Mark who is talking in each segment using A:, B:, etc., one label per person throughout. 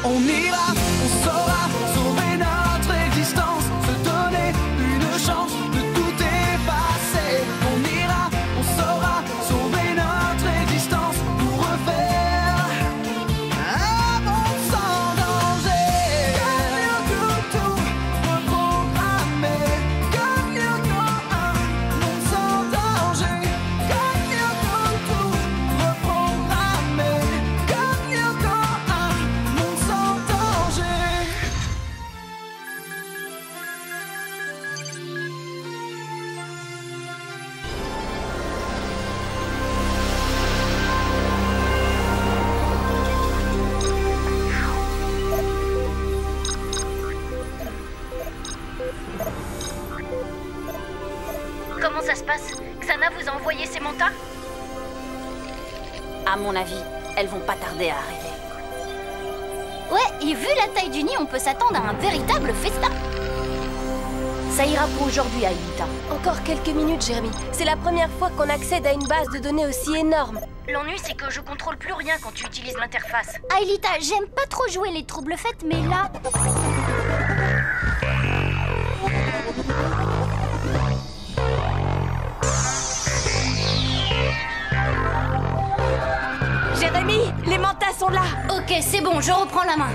A: On ira, on saura sauver notre existence, se donner une chance de tout effacer. On ira, on saura sauver notre existence pour refaire un monde sans danger. Tout reprogrammer, comme un monde sans danger. Tout reprogrammer, comme un monde sans danger.
B: Comment ça se passe? Xana vous a envoyé ses mantas?
C: À mon avis, elles vont pas tarder à arriver.
B: Ouais, et vu la taille du nid, on peut s'attendre à un véritable festin.
C: Ça ira pour aujourd'hui, Aelita.
D: Encore quelques minutes, Jérémy. C'est la première fois qu'on accède à une base de données aussi énorme.
B: L'ennui, c'est que je contrôle plus rien quand tu utilises l'interface.
E: Aelita, j'aime pas trop jouer les troubles fêtes, mais là...
D: Jérémy, les mantas sont là.
E: Ok, c'est bon, je reprends la main.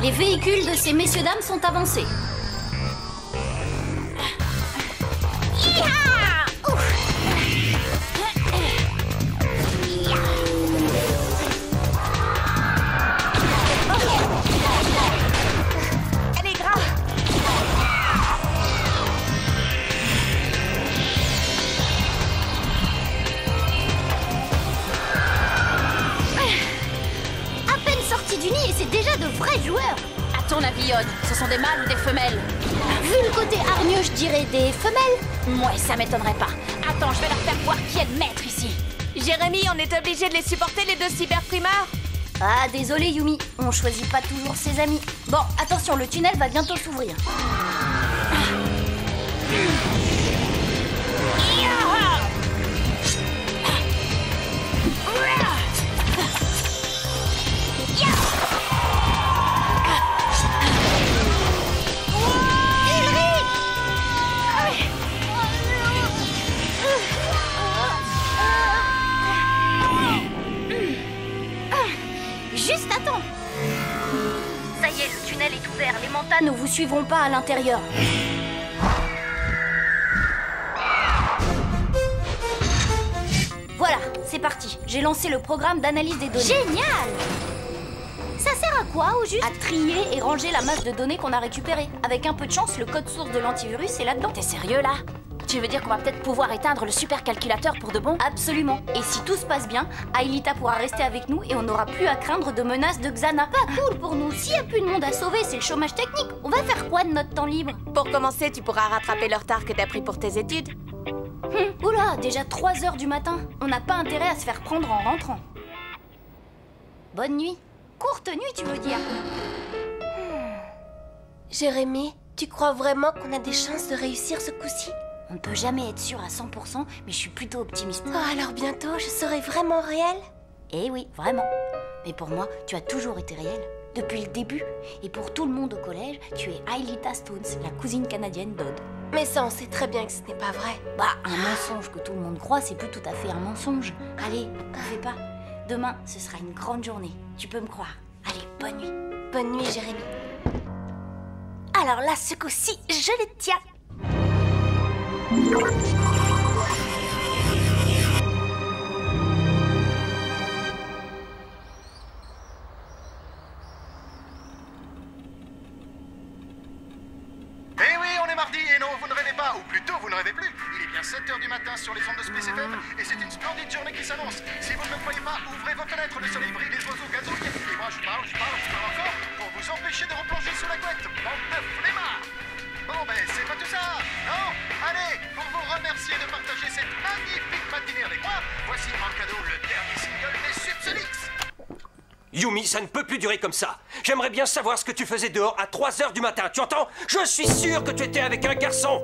E: Les véhicules de ces messieurs-dames sont avancés.
D: Elle est grave.
E: À peine sortis du nid et c'est déjà de vrais joueurs.
C: À ton avis, Yod, ce sont des mâles ou des femelles?
E: Vu le côté hargneux, je dirais des femelles.
C: Ouais, ça m'étonnerait pas. Attends, je vais leur faire voir qui est le maître ici.
D: Jérémy, on est obligé de les supporter, les deux cyberprimeurs.
E: Ah, désolé Yumi, on choisit pas toujours ses amis. Bon, attention, le tunnel va bientôt s'ouvrir. Juste attends.
B: Ça y est, le tunnel est ouvert. Les mantas
E: Ne vous suivront pas à l'intérieur. Voilà, c'est parti. J'ai lancé le programme d'analyse des données.
B: Génial!
E: Ça sert à quoi, au juste? À trier et ranger la masse de données qu'on a récupérée. Avec un peu de chance, le code source de l'antivirus est là-dedans.
C: T'es sérieux, là? Tu veux dire qu'on va peut-être pouvoir éteindre le supercalculateur pour de bon?
E: Absolument. Et si tout se passe bien, Aelita pourra rester avec nous et on n'aura plus à craindre de menaces de Xana. Pas cool pour nous. S'il n'y a plus de monde à sauver, c'est le chômage technique. On va faire quoi de notre temps libre?
D: Pour commencer, tu pourras rattraper le retard que t'as pris pour tes études.
E: Oula, déjà 3 heures du matin. On n'a pas intérêt à se faire prendre en rentrant. Bonne nuit. Courte nuit, tu veux dire?
D: Jérémy, tu crois vraiment qu'on a des chances de réussir ce coup-ci?
E: On ne peut jamais être sûr à 100%, mais je suis plutôt optimiste.
D: Oh, alors bientôt, je serai vraiment réelle?
E: Eh oui, vraiment. Mais pour moi, tu as toujours été réel. Depuis le début. Et pour tout le monde au collège, tu es Aelita Stones, la cousine canadienne d'Odd.
D: Mais ça, on sait très bien que ce n'est pas vrai.
E: Bah, un mensonge que tout le monde croit, c'est plus tout à fait un mensonge. Allez, t'en fais pas. Demain, ce sera une grande journée. Tu peux me croire. Allez, bonne nuit.
D: Bonne nuit, Jérémy.
E: Alors là, ce coup-ci, je les tiens.
F: Eh oui, on est mardi et non, vous ne rêvez pas, ou plutôt vous ne rêvez plus. Il est bien 7h du matin sur les ondes de Space FM et c'est une splendide journée qui s'annonce. Si vous ne me croyez pas, ouvrez vos fenêtres, le soleil brille, les oiseaux gazouillent. Et moi je parle encore pour vous empêcher de replonger sous la couette. Bande de flemmards. Bon ben, c'est pas tout ça, non? Allez, pour vous remercier de partager cette magnifique matinée avec moi, voici en cadeau le dernier single des Subsonics.
G: Yumi, ça ne peut plus durer comme ça. J'aimerais bien savoir ce que tu faisais dehors à 3h du matin, tu entends? Je suis sûr que tu étais avec un garçon.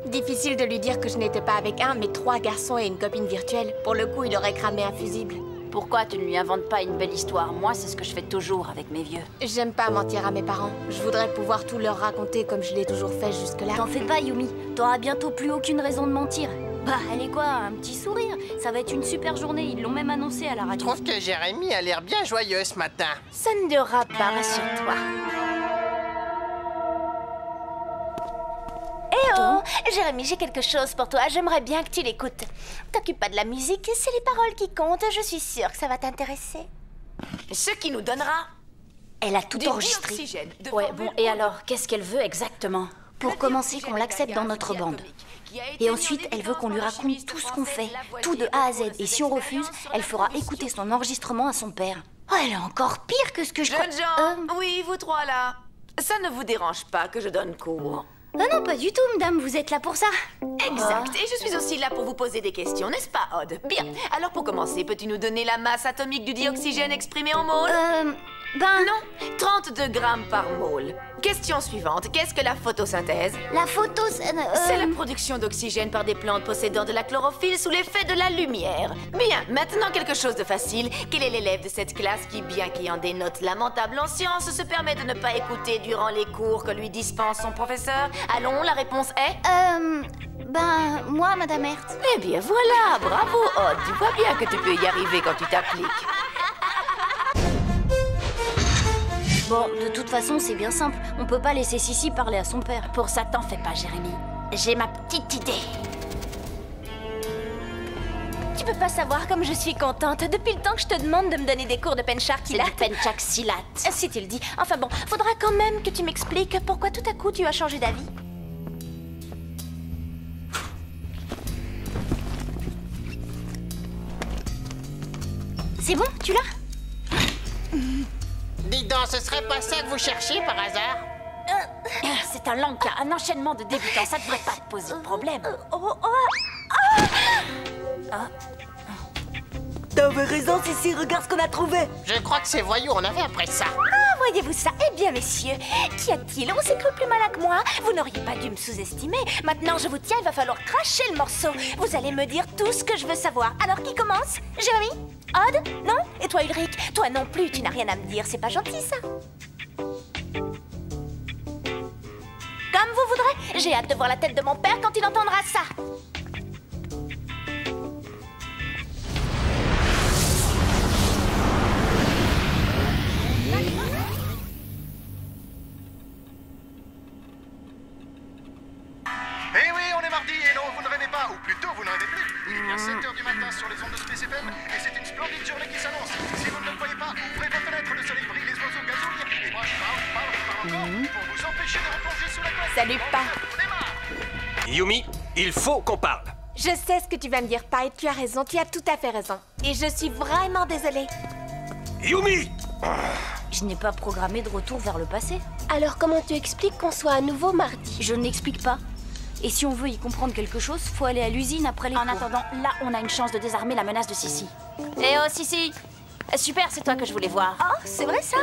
D: Difficile de lui dire que je n'étais pas avec un, mais 3 garçons et une copine virtuelle. Pour le coup, il aurait cramé un fusible.
C: Pourquoi tu ne lui inventes pas une belle histoire? Moi, c'est ce que je fais toujours avec mes vieux.
D: J'aime pas mentir à mes parents. Je voudrais pouvoir tout leur raconter comme je l'ai toujours fait jusque-là.
E: T'en fais pas, Yumi. T'auras bientôt plus aucune raison de mentir. Bah, allez quoi, un petit sourire. Ça va être une super journée, ils l'ont même annoncé à la
H: Je
E: radio.
H: trouve que Jérémy a l'air bien joyeux ce matin.
C: Ça ne durera pas, rassure-toi.
I: Eh oh, Jérémy, j'ai quelque chose pour toi. J'aimerais bien que tu l'écoutes. T'occupe pas de la musique, c'est les paroles qui comptent. Je suis sûre que ça va t'intéresser.
J: Ce qui nous donnera
E: Elle a tout
J: du
E: enregistré.
J: dioxygène de
C: Ouais,
J: formule
C: bon, et alors, qu'est-ce qu'elle veut exactement?
E: Pour commencer, qu'on l'accepte dans notre bande. Et ensuite, elle veut qu'on lui raconte tout ce qu'on fait, tout de A à Z. Et si on refuse, elle fera écouter son enregistrement à son père. Oh, elle est encore pire que ce que je crois.
J: Jeunes gens, oui, vous trois là. Ça ne vous dérange pas que je donne cours?
E: Non, pas du tout, madame, vous êtes là pour ça.
J: Exact, et je suis aussi là pour vous poser des questions, n'est-ce pas, Odd? Bien, alors pour commencer, peux-tu nous donner la masse atomique du dioxygène exprimée en mole? Non, 32 grammes par mole. Question suivante, qu'est-ce que la photosynthèse?
E: La photo,
J: C'est la production d'oxygène par des plantes possédant de la chlorophylle sous l'effet de la lumière. Bien, maintenant quelque chose de facile. Quel est l'élève de cette classe qui, bien qu'ayant des notes lamentables en sciences, se permet de ne pas écouter durant les cours que lui dispense son professeur? Allons, la réponse est...
E: moi, madame Hertz.
J: Eh bien voilà, bravo Odd, tu vois bien que tu peux y arriver quand tu t'appliques.
E: Bon, de toute façon, c'est bien simple. On peut pas laisser Sissi parler à son père.
C: Pour ça, t'en fais pas, Jérémy. J'ai ma petite idée.
I: Tu peux pas savoir comme je suis contente. Depuis le temps que je te demande de me donner des cours de penchak-silat.
C: C'est du penchak-silat.
I: Si tu le dis. Enfin bon, faudra quand même que tu m'expliques pourquoi tout à coup tu as changé d'avis.
E: C'est bon, tu l'as?
H: Dis donc, ce serait pas ça que vous cherchiez par hasard?
C: C'est un lanka, un enchaînement de débutants. Ça devrait pas te poser de problème.
I: T'avais raison, Sissi, regarde ce qu'on a trouvé.
H: Je crois que ces voyous en avaient après ça.
I: Ah, voyez-vous ça? Eh bien, messieurs, qu'y a-t-il? On s'est cru plus malin que moi. Vous n'auriez pas dû me sous-estimer. Maintenant, je vous tiens, il va falloir cracher le morceau. Vous allez me dire tout ce que je veux savoir. Alors, qui commence? Jérémy? Odd? Non? Et toi, Ulrich? Toi non plus, tu n'as rien à me dire. C'est pas gentil, ça. Comme vous voudrez. J'ai hâte de voir la tête de mon père quand il entendra ça.
F: Eh oui, on est mardi et non, vous ne rêvez pas, ou plutôt vous ne rêvez plus. Il est bien 7h du matin sur les ondes de Space FM et c'est une splendide journée qui s'annonce. Si vous ne le croyez pas, ouvrez vos fenêtres, le soleil brille, les oiseaux gazouillent et moi je parle encore pour vous empêcher de replonger sous la couette.
D: Salut, Pa.
F: On démarre.
G: Yumi, il faut qu'on parle.
D: Je sais ce que tu vas me dire, Pa, et tu as raison, tu as tout à fait raison. Et je suis vraiment désolée.
G: Yumi!
E: Je n'ai pas programmé de retour vers le passé.
D: Alors comment tu expliques qu'on soit à nouveau mardi?
E: Je n'explique pas. Et si on veut y comprendre quelque chose, faut aller à l'usine après les
C: En
E: cours.
C: attendant, là, on a une chance de désarmer la menace de Sissi. Eh oh, Sissi! Super, c'est toi que je voulais voir.
I: Oh, c'est vrai ça?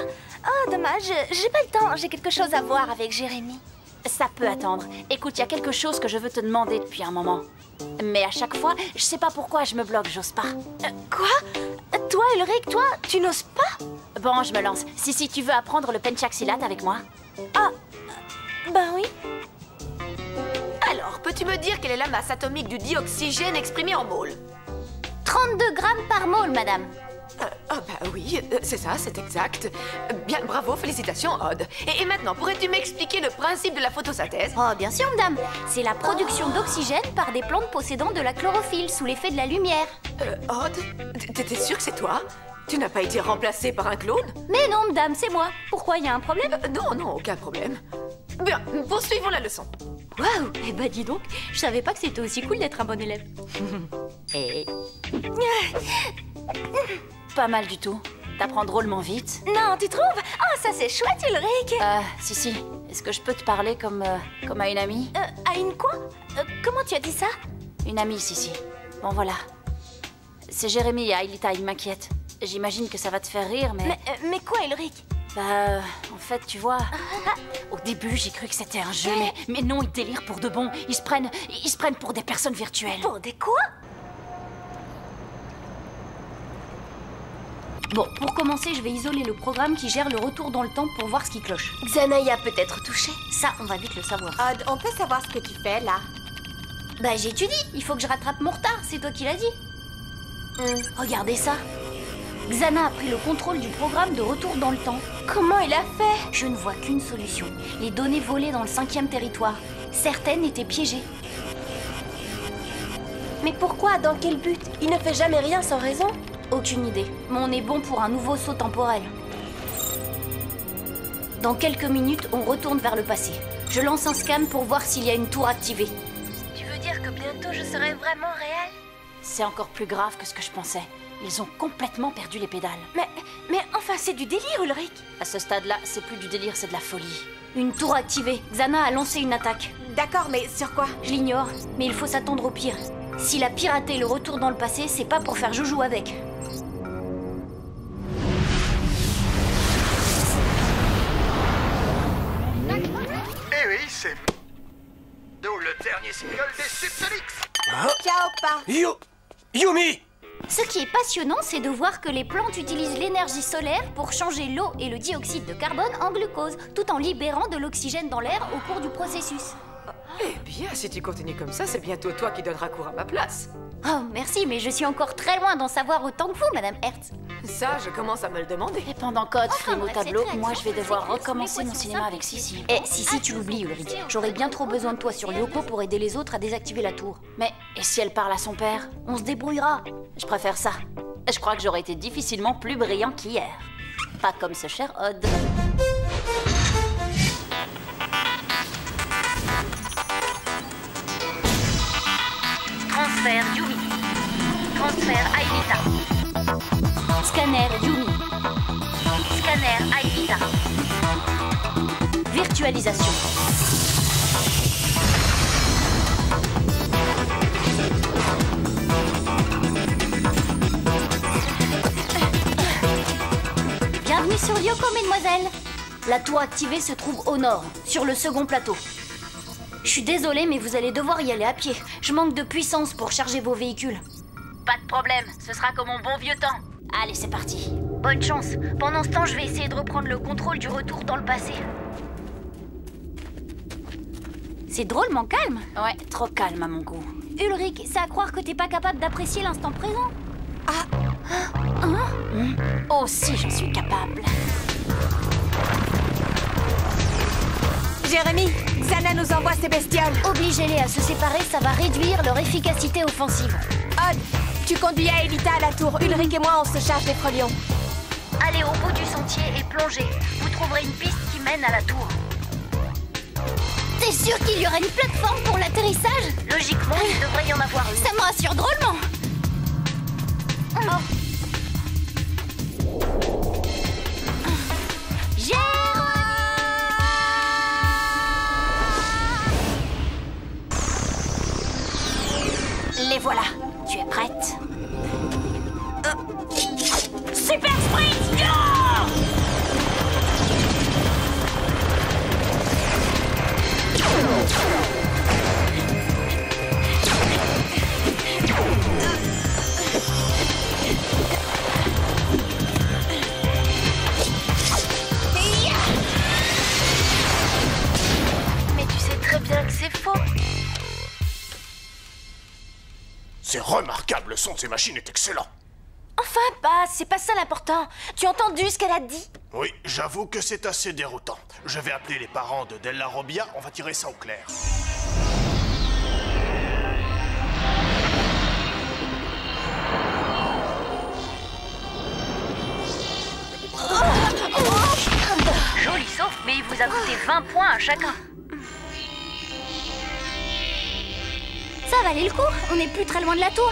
I: Oh, dommage, j'ai pas le temps. J'ai quelque chose à voir avec Jérémy.
C: Ça peut attendre. Écoute, il y a quelque chose que je veux te demander depuis un moment. Mais à chaque fois, je sais pas pourquoi je me bloque, j'ose pas.
I: Quoi? Toi, Ulrich, toi, tu n'oses pas?
C: Bon, je me lance. Si tu veux apprendre le penchak-silat avec moi.
I: Ah, ben oui.
J: Alors, peux-tu me dire quelle est la masse atomique du dioxygène exprimée en mole?
E: 32 grammes par mole, madame.
J: Ah bah oui, c'est ça, c'est exact. Bien, bravo, félicitations, Odd. Et maintenant, pourrais-tu m'expliquer le principe de la photosynthèse?
E: Oh, bien sûr, madame. C'est la production d'oxygène par des plantes possédant de la chlorophylle sous l'effet de la lumière.
J: Odd, t'es sûr que c'est toi? Tu n'as pas été remplacé par un clone?
E: Mais non, madame, c'est moi. Pourquoi, il y a un problème?
J: Non, aucun problème. Bien, poursuivons la leçon.
E: Waouh! Eh ben dis donc, je savais pas que c'était aussi cool d'être un bon élève.
C: Et... Pas mal du tout. T'apprends drôlement vite.
I: Non, tu trouves? Oh, ça c'est chouette, Ulrich.
C: Si. Est-ce que je peux te parler comme à une amie?
I: À une quoi? Comment tu as dit ça?
C: Une amie, Sissi. Bon, voilà. C'est Jérémy et Aïlita, ils m'inquiètent. J'imagine que ça va te faire rire, mais...
I: Mais quoi, Ulrich?
C: En fait, tu vois... Au début, j'ai cru que c'était un jeu, mais non, ils délirent pour de bon. Ils se prennent pour des personnes virtuelles.
I: Pour des quoi?
E: Bon, pour commencer, je vais isoler le programme qui gère le retour dans le temps pour voir ce qui cloche.
D: Xana y a peut-être touché.
E: Ça, on va vite le savoir.
I: Odd, on peut savoir ce que tu fais là?
E: Bah, j'étudie. Il faut que je rattrape mon retard. C'est toi qui l'as dit. Regardez ça. Xana a pris le contrôle du programme de retour dans le temps.
D: Comment il a fait?
E: Je ne vois qu'une solution. Les données volées dans le 5e territoire. Certaines étaient piégées.
D: Mais pourquoi? Dans quel but? Il ne fait jamais rien sans raison.
E: Aucune idée, mais on est bon pour un nouveau saut temporel. Dans quelques minutes, on retourne vers le passé. Je lance un scan pour voir s'il y a une tour activée.
D: Tu veux dire que bientôt je serai vraiment réel?
C: C'est encore plus grave que ce que je pensais. Ils ont complètement perdu les pédales.
I: Mais enfin, c'est du délire, Ulrich.
C: À ce stade-là, c'est plus du délire, c'est de la folie.
E: Une tour activée. Xana a lancé une attaque.
I: D'accord, mais sur quoi?
E: Je l'ignore, mais il faut s'attendre au pire. S'il a piraté le retour dans le passé, c'est pas pour faire joujou avec.
F: Eh oui, c'est... D'où le dernier single des Subsonics.
I: Ciao, pas.
G: Yumi!
E: Ce qui est passionnant, c'est de voir que les plantes utilisent l'énergie solaire pour changer l'eau et le dioxyde de carbone en glucose, tout en libérant de l'oxygène dans l'air au cours du processus.
K: Eh bien, si tu continues comme ça, c'est bientôt toi qui donneras cours à ma place.
E: Oh, merci, mais je suis encore très loin d'en savoir autant que vous, Madame Hertz.
K: Ça, je commence à me le demander.
C: Et pendant qu'Odd frime au
E: bah,
C: tableau,
E: c'est très
C: moi
E: bien,
C: je vais devoir
E: c'est
C: recommencer
E: mais
C: mon
E: c'est
C: cinéma
E: ça.
C: avec Sissi.
E: Eh, si tu l'oublies, Ulrich. J'aurais bien trop besoin de toi sur Lyoko pour aider les autres à désactiver la tour.
C: Mais, et si elle parle à son père?
E: On se débrouillera.
C: Je préfère ça. Je crois que j'aurais été difficilement plus brillant qu'hier. Pas comme ce cher Odd.
E: Transfert Yumi. Transfert Aelita. Scanner Yumi. Scanner Aelita. Virtualisation. Bienvenue sur Lyoko, mesdemoiselles. La tour activée se trouve au nord, sur le second plateau. Je suis désolée, mais vous allez devoir y aller à pied. Je manque de puissance pour charger vos véhicules.
C: Pas de problème, ce sera comme mon bon vieux temps. Allez, c'est parti.
E: Bonne chance. Pendant ce temps, je vais essayer de reprendre le contrôle du retour dans le passé. C'est drôlement calme.
C: Ouais, trop calme à mon goût.
E: Ulrich, c'est à croire que t'es pas capable d'apprécier l'instant présent.
C: Oh, si, j'en suis capable.
I: Jérémy, Xana nous envoie ces bestioles.
E: Obligez-les à se séparer, ça va réduire leur efficacité offensive.
I: Odd, tu conduis Aelita à la tour. Ulrich et moi, on se charge des frelions.
E: Allez au bout du sentier et plongez. Vous trouverez une piste qui mène à la tour. T'es sûr qu'il y aura une plateforme pour l'atterrissage? Logiquement, il devrait y en avoir une. Ça me rassure drôlement.
C: Les voilà. Tu es prête? Super Sprint!
D: Mais tu sais très bien que c'est faux.
F: C'est remarquable, le son de ces machines est excellent.
I: Enfin, bah, c'est pas ça l'important. Tu as entendu ce qu'elle a dit?
F: Oui, j'avoue que c'est assez déroutant. Je vais appeler les parents de Della Robbia, on va tirer ça au clair.
E: Joli saut, mais il vous a coûté 20 points à chacun. Ça valait le coup, on n'est plus très loin de la tour.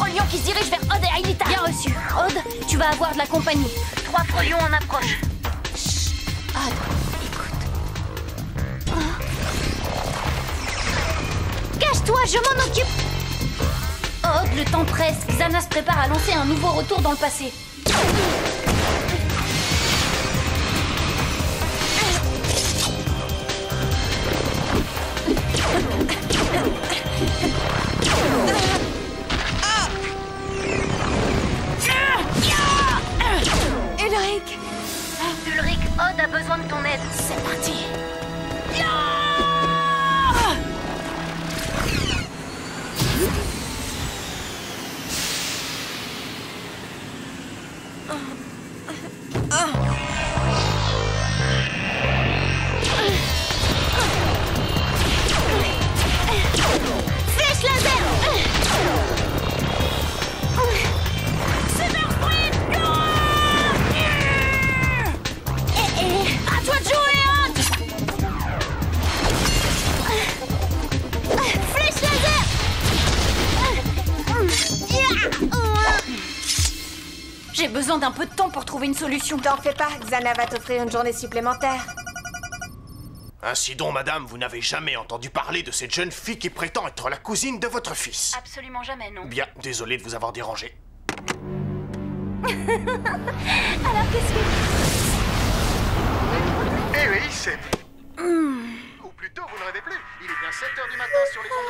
C: lions qui se dirigent vers Odd et Aelita.
E: Bien reçu. Odd, tu vas avoir de la compagnie. 3 lions en approche.
C: Chut. Odd, écoute.
E: Cache-toi, je m'en occupe. Odd, le temps presse. Xana se prépare à lancer un nouveau retour dans le passé. Ulrich, Odd a besoin de ton aide.
C: C'est parti.
E: Flèche laser. Super sprint. À toi de jouer, Odd. Flèche laser. J'ai besoin d'un peu de temps pour trouver une solution.
I: T'en fais pas, Xana va t'offrir une journée supplémentaire.
F: Ainsi donc, madame, vous n'avez jamais entendu parler de cette jeune fille qui prétend être la cousine de votre fils.
E: Absolument jamais, non.
F: Bien, désolé de vous avoir dérangé.
E: Alors qu'est-ce que...
F: Eh oui, c'est... Ou plutôt, vous ne rêvez plus. Il est bien 7h du matin sur les ondes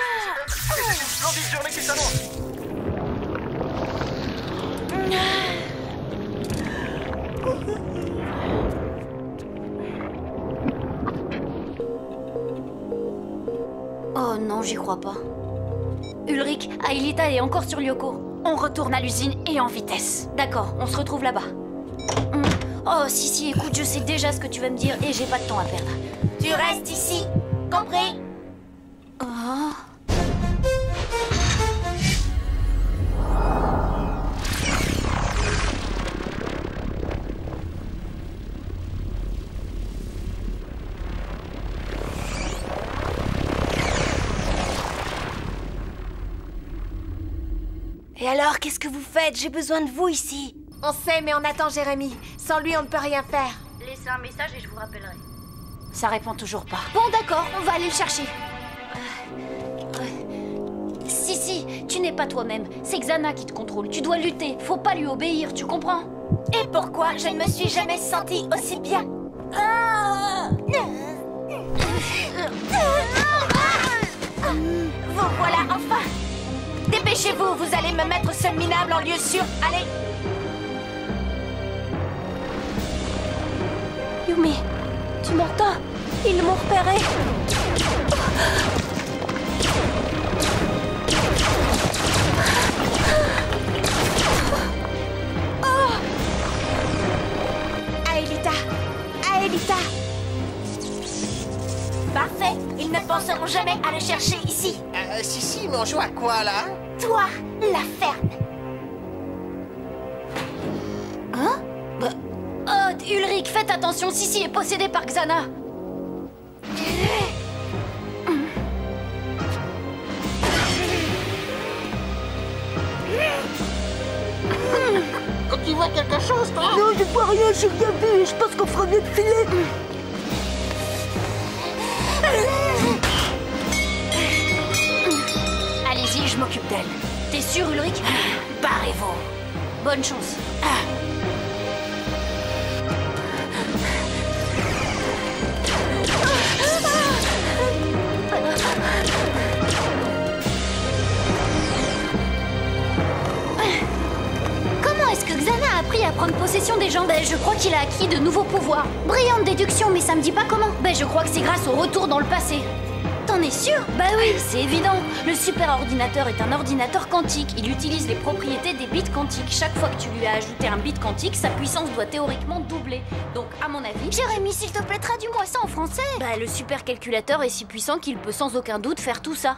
F: de Space FM, et c'est une splendide journée qui s'annonce.
E: Oh non, j'y crois pas. Ulrich, Aelita est encore sur Lyoko.
C: On retourne à l'usine et en vitesse.
E: D'accord, on se retrouve là-bas. Oh, si, écoute, je sais déjà ce que tu vas me dire et j'ai pas de temps à perdre.
I: Tu restes ici, compris?
E: Oh.
I: Et alors, qu'est-ce que vous faites? J'ai besoin de vous ici. On sait, mais on attend Jérémy. Sans lui, on ne peut rien faire.
E: Laissez un message et je vous rappellerai.
C: Ça répond toujours pas.
E: Bon, d'accord, on va aller le chercher. Si, tu n'es pas toi-même. C'est Xana qui te contrôle. Tu dois lutter. Faut pas lui obéir, tu comprends?
I: Et pourquoi je ne me suis jamais sentie aussi bien? Vous voilà enfin! Dépêchez-vous, vous allez me mettre seul minable en lieu sûr. Allez!
D: Yumi, tu m'entends? Ils m'ont repéré.
I: Aelita! Parfait! Ils ne penseront jamais à le chercher ici!
H: Si, mais on joue à quoi, là?
I: Toi, la ferme!
E: Hein? Odd, Ulrich, faites attention, Sissi est possédée par Xana!
H: Tu vois quelque chose, toi?
D: Non, je vois rien, j'ai rien vu et je pense qu'on fera mieux de filer.
E: Allez-y, je m'occupe d'elle. T'es sûr, Ulrich?
C: Barrez-vous.
E: Bonne chance. Comment est-ce que Xana a appris à prendre possession des gens? Ben, je crois qu'il a acquis de nouveaux pouvoirs. Brillante déduction, mais ça me dit pas comment. Ben, je crois que c'est grâce au retour dans le passé. T'en es sûr? Bah oui, c'est évident. Le super ordinateur est un ordinateur quantique. Il utilise les propriétés des bits quantiques. Chaque fois que tu lui as ajouté un bit quantique, sa puissance doit théoriquement doubler. Donc, à mon avis... Jérémy, s'il te plaît, traduis-moi ça en français. Bah, le supercalculateur est si puissant qu'il peut sans aucun doute faire tout ça.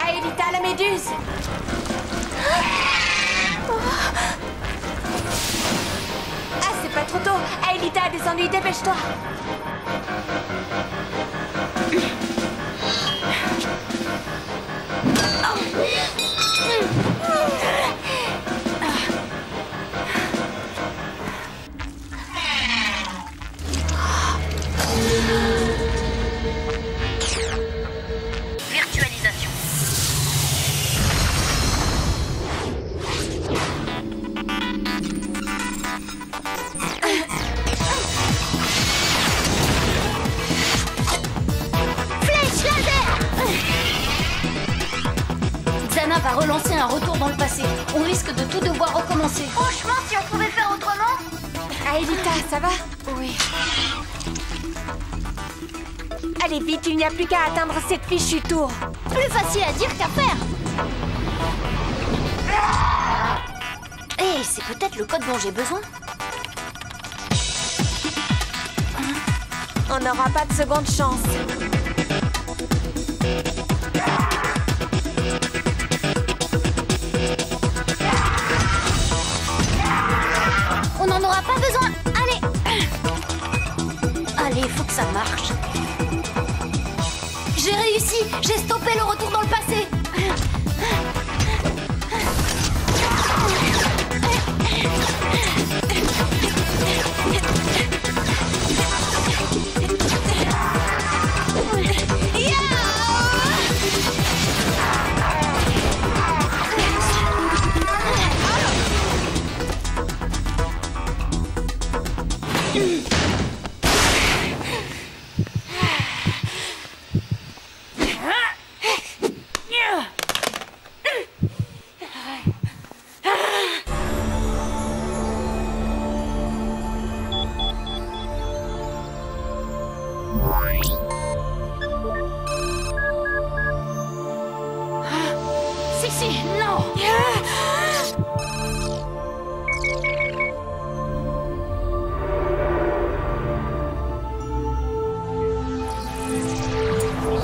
I: Aelita, la méduse!
D: s'ennuie, dépêche-toi.
B: Virtualisation. Flèche laser. Xana va relancer un retour dans le passé. On risque de tout devoir recommencer. Franchement, si on pouvait faire autrement.
D: Aelita, ça va? Oui. Allez vite, il n'y a plus qu'à atteindre cette fichue tour.
B: Plus facile à dire qu'à faire. Hé, c'est peut-être le code dont j'ai besoin.
D: On n'aura pas de seconde chance.
B: On n'en aura pas besoin. Allez. Allez, faut que ça marche. J'ai réussi. J'ai stoppé le retour dans le passé. Si, non.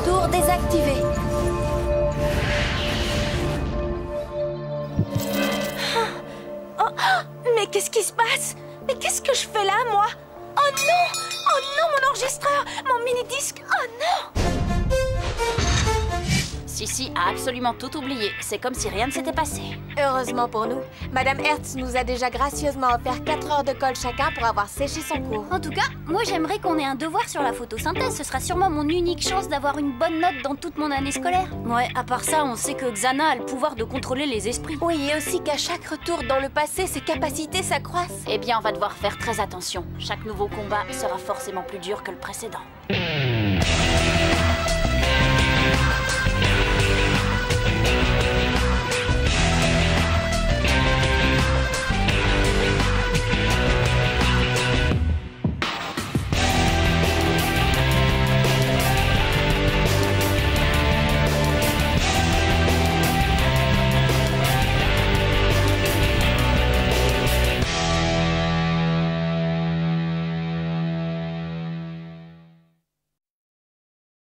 D: Tour désactivé. Oh, mais qu'est-ce qui se passe? Mais qu'est-ce que je fais là, moi? Oh non! Oh non, mon enregistreur! Mon mini-disque! Oh non!
C: Sissi a absolument tout oublié. C'est comme si rien ne s'était passé.
D: Heureusement pour nous, Madame Hertz nous a déjà gracieusement offert 4 heures de colle chacun pour avoir séché son cours.
B: En tout cas, moi j'aimerais qu'on ait un devoir sur la photosynthèse. Ce sera sûrement mon unique chance d'avoir une bonne note dans toute mon année scolaire.
C: Ouais, à part ça, on sait que Xana a le pouvoir de contrôler les esprits.
D: Oui, et aussi qu'à chaque retour dans le passé, ses capacités s'accroissent.
C: Eh bien, on va devoir faire très attention. Chaque nouveau combat sera forcément plus dur que le précédent.